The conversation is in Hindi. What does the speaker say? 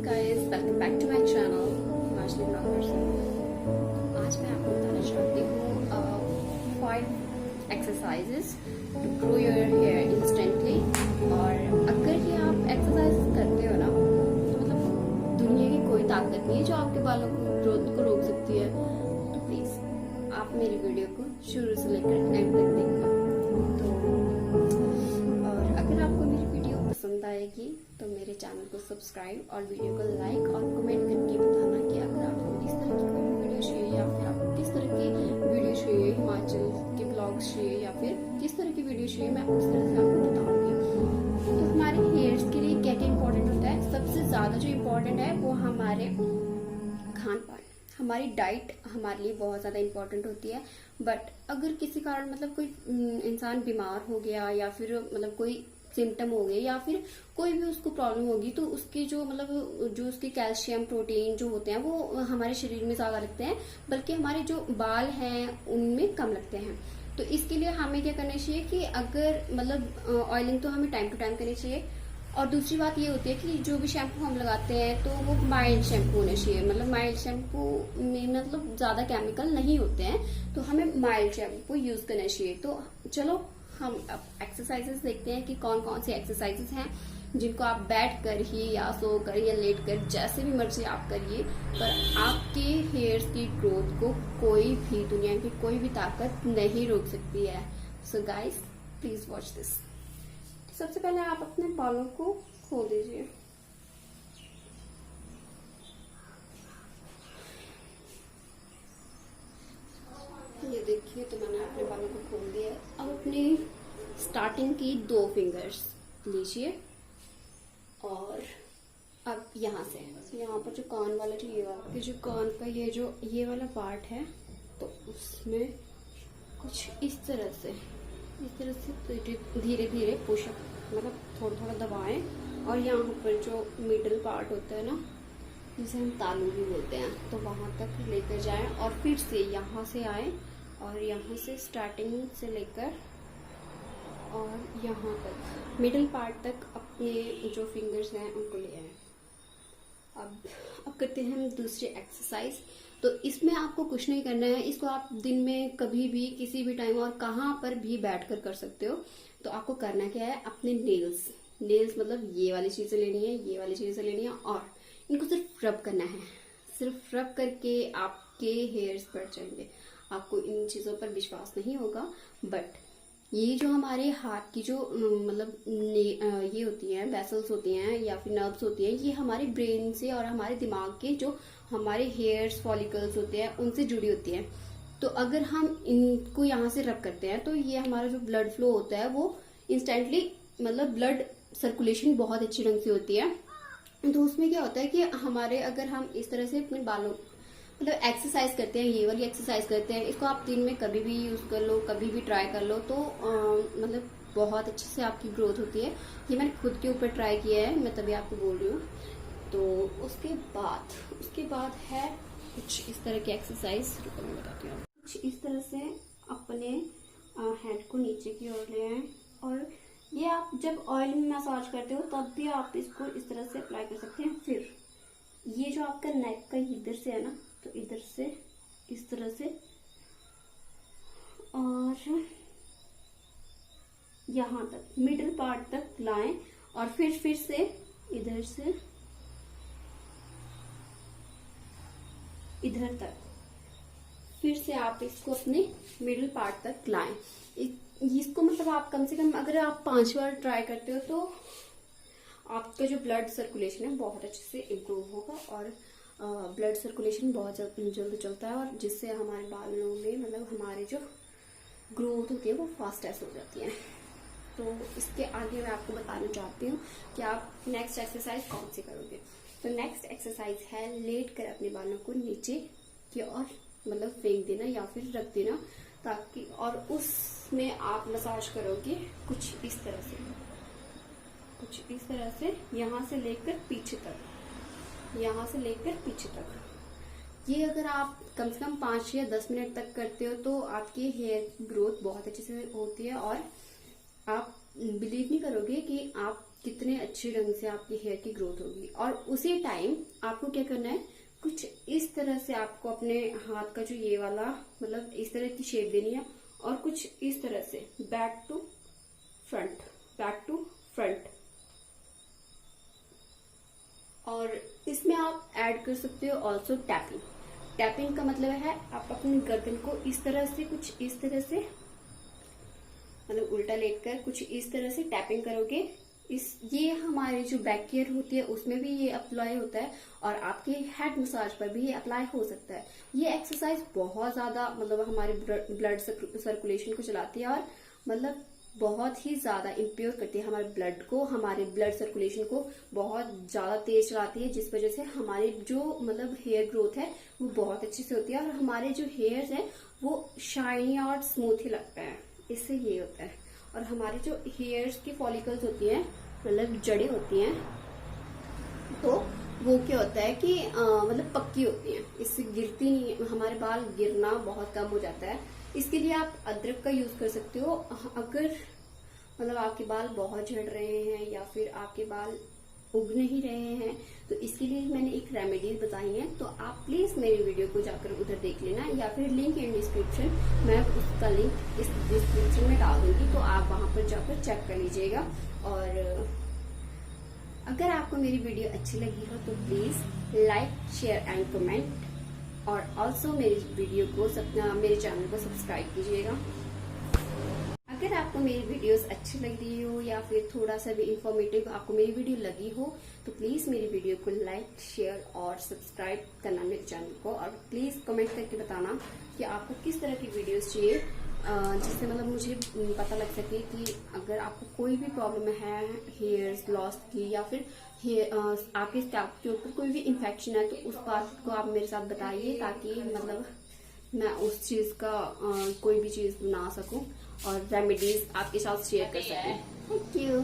guys, welcome back to my channel Himachali bloggers. आज मैं आपको बताना चाहती हूँ 5 exercises to grow your hair instantly. और अगर ये आप एक्सरसाइज करते हो ना तो मतलब दुनिया की कोई ताकत नहीं है जो आपके बालों को ग्रोथ को रोक सकती है। तो प्लीज आप मेरी वीडियो को शुरू से लेकर एंड तक देखना। तो और अगर आपको मेरी वीडियो पसंद आएगी तो मेरे चैनल को सब्सक्राइब और वीडियो को लाइक और कमेंट करके बताना कि अगर आपको इस तरह की कोई वीडियो चाहिए या फिर आपको किस तरह की वीडियो चाहिए, हिमाचल के ब्लॉग्स चाहिए या फिर किस तरह की वीडियो चाहिए, मैं उस तरह से आपको बताऊंगी। तो हमारे हेयर्स के लिए क्या क्या इम्पोर्टेंट होता है? सबसे ज्यादा जो इम्पोर्टेंट है वो हमारे खान पान, हमारी डाइट हमारे लिए बहुत ज्यादा इम्पोर्टेंट होती है। बट अगर किसी कारण मतलब कोई इंसान बीमार हो गया या फिर मतलब कोई सिम्टम हो गए या फिर कोई भी उसको प्रॉब्लम होगी तो उसकी जो मतलब जो उसके कैल्शियम प्रोटीन जो होते हैं वो हमारे शरीर में ज्यादा लगते हैं, बल्कि हमारे जो बाल हैं उनमें कम लगते हैं। तो इसके लिए हमें क्या करना चाहिए कि अगर मतलब ऑयलिंग तो हमें टाइम टू टाइम करनी चाहिए। और दूसरी बात ये होती है कि जो भी शैम्पू हम लगाते हैं तो वो माइल्ड शैम्पू होना चाहिए। मतलब माइल्ड शैम्पू में मतलब ज्यादा केमिकल नहीं होते हैं, तो हमें माइल्ड शैम्पू यूज करना चाहिए। तो चलो हम अब एक्सरसाइजेस देखते हैं कि कौन कौन सी एक्सरसाइजेस हैं जिनको आप बैठ कर ही या सो कर या लेट कर जैसे भी मर्जी आप करिए, पर आपके हेयर्स की ग्रोथ को कोई भी दुनिया की कोई भी ताकत नहीं रोक सकती है। So guys please watch this. सबसे पहले आप अपने बालों को खोल दीजिए। ये देखिए, तो मैंने अपने बालों को खोल दिया। अब अपनी स्टार्टिंग की 2 फिंगर्स लीजिए और अब यहाँ से यहाँ पर जो कान वाला जो ये वाला जो कान का ये वाला पार्ट है, तो उसमें कुछ इस तरह से धीरे धीरे पुशअप मतलब थोड़ा थोड़ा दबाएं। और यहाँ पर जो मिडल पार्ट होता है ना, जिसे हम तालू भी बोलते हैं, तो वहां तक लेकर जाएं और फिर से यहाँ से आए और यहाँ से स्टार्टिंग से लेकर और यहाँ तक मिडिल पार्ट तक अपने जो फिंगर्स हैं उनको ले आए। अब करते हैं हम दूसरी एक्सरसाइज। तो इसमें आपको कुछ नहीं करना है, इसको आप दिन में कभी भी किसी भी टाइम और कहाँ पर भी बैठकर कर सकते हो। तो आपको करना क्या है, अपने नेल्स मतलब ये वाली चीजें लेनी है, ये वाली चीजें लेनी है और इनको सिर्फ रब करना है। सिर्फ रब करके आपके हेयर्स बढ़ जाएंगे। आपको इन चीजों पर विश्वास नहीं होगा, बट ये जो हमारे हाथ की जो मतलब ये होती हैं, वेसल्स होती हैं या फिर नर्व्स होती हैं, ये हमारे ब्रेन से और हमारे दिमाग के जो हमारे हेयर्स फॉलिकल्स होते हैं उनसे जुड़ी होती हैं। तो अगर हम इनको यहाँ से रब करते हैं तो ये हमारा जो ब्लड फ्लो होता है वो इंस्टेंटली मतलब ब्लड सर्कुलेशन बहुत अच्छी ढंग से होती है। तो उसमें क्या होता है कि हमारे अगर हम इस तरह से अपने बालों मतलब एक्सरसाइज करते हैं, ये वाली एक्सरसाइज करते हैं, इसको आप दिन में कभी भी यूज कर लो, कभी भी ट्राई कर लो, तो मतलब बहुत अच्छे से आपकी ग्रोथ होती है। ये मैंने खुद के ऊपर ट्राई किया है, मैं तभी आपको बोल रही हूँ। तो उसके बाद है कुछ इस तरह की एक्सरसाइज, रुको मैं बताती हूँ। कुछ इस तरह से अपने हेड को नीचे की ओर ले आए और ये आप जब ऑयल में मसाज करते हो तब भी आप इसको इस तरह से अप्लाई कर सकते हैं। फिर ये जो आपका नेक का इधर से है ना, तो इधर से इस तरह से और यहाँ तक मिडिल पार्ट तक लाएं और फिर से इधर से इधर तक फिर से आप इसको अपने मिडिल पार्ट तक लाएं। इसको मतलब आप कम से कम अगर आप 5 बार ट्राई करते हो तो आपका जो ब्लड सर्कुलेशन है बहुत अच्छे से इम्प्रूव होगा और ब्लड सर्कुलेशन बहुत जल्द चलता है और जिससे हमारे बालों में मतलब हमारे जो ग्रोथ होती है वो फास्टेस्ट हो जाती है। तो इसके आगे मैं आपको बताना चाहती हूँ कि आप नेक्स्ट एक्सरसाइज कौन सी करोगे। तो नेक्स्ट एक्सरसाइज है लेट कर अपने बालों को नीचे की ओर मतलब फेंक देना या फिर रख देना, ताकि और उसमें आप मसाज करोगे कुछ इस तरह से यहाँ से लेकर पीछे तक। ये अगर आप कम से कम 5 या 10 मिनट तक करते हो तो आपकी हेयर ग्रोथ बहुत अच्छे से होती है और आप बिलीव नहीं करोगे कि आप कितने अच्छे ढंग से आपकी हेयर की ग्रोथ होगी। और उसी टाइम आपको क्या करना है, कुछ इस तरह से आपको अपने हाथ का जो ये वाला मतलब इस तरह की शेप देनी है और कुछ इस तरह से back to front, back to front. और इसमें आप ऐड कर सकते हो ऑल्सो टैपिंग। टैपिंग का मतलब है आप अपनी गर्दन को इस तरह से कुछ इस तरह से मतलब उल्टा लेटकर कुछ इस तरह से टैपिंग करोगे। ये हमारी जो बैक केयर होती है उसमें भी ये अप्लाई होता है और आपके हेड मसाज पर भी ये अप्लाई हो सकता है। ये एक्सरसाइज बहुत ज्यादा मतलब हमारे ब्लड सर्कुलेशन को चलाती है और मतलब बहुत ही ज्यादा इम्प्योर करती है हमारे ब्लड को, हमारे ब्लड सर्कुलेशन को बहुत ज्यादा तेज चलाती है, जिस वजह से हमारी जो मतलब हेयर ग्रोथ है वो बहुत अच्छे से होती है और हमारे जो हेयर्स हैं वो शाइनी और स्मूथ ही लगता है। इससे ये होता है। और हमारे जो हेयर्स की फॉलिकल्स होती हैं मतलब जड़ें होती हैं तो वो क्या होता है कि मतलब पक्की होती हैं, इससे गिरती नहीं, हमारे बाल गिरना बहुत कम हो जाता है। इसके लिए आप अदरक का यूज कर सकते हो। अगर मतलब आपके बाल बहुत झड़ रहे हैं या फिर आपके बाल उग नहीं रहे हैं तो इसके लिए मैंने एक रेमेडीज बताई हैं, तो आप प्लीज मेरी वीडियो को जाकर उधर देख लेना या फिर लिंक इन डिस्क्रिप्शन, मैं उसका लिंक इस डिस्क्रिप्शन में डाल दूंगी, तो आप वहां पर जाकर चेक कर लीजिएगा। और अगर आपको मेरी वीडियो अच्छी लगी हो तो please like, share and comment और ऑल्सो मेरी वीडियो को मेरे चैनल को सब्सक्राइब कीजिएगा। अगर आपको मेरी वीडियोस अच्छी लग रही हो या फिर थोड़ा सा भी इंफॉर्मेटिव आपको मेरी वीडियो लगी हो तो प्लीज मेरी वीडियो को लाइक, शेयर और सब्सक्राइब करना मेरे चैनल को। और प्लीज कमेंट करके बताना कि आपको किस तरह की वीडियोस चाहिए, जिससे मतलब मुझे पता लग सके कि अगर आपको कोई भी प्रॉब्लम है हेयर्स लॉस की या फिर आपके स्कैल्प के ऊपर कोई भी इन्फेक्शन है तो उस बात को आप मेरे साथ बताइए, ताकि मतलब मैं उस चीज का कोई भी चीज बना सकूं और रेमेडीज आपके साथ शेयर कर सकूं। Thank you.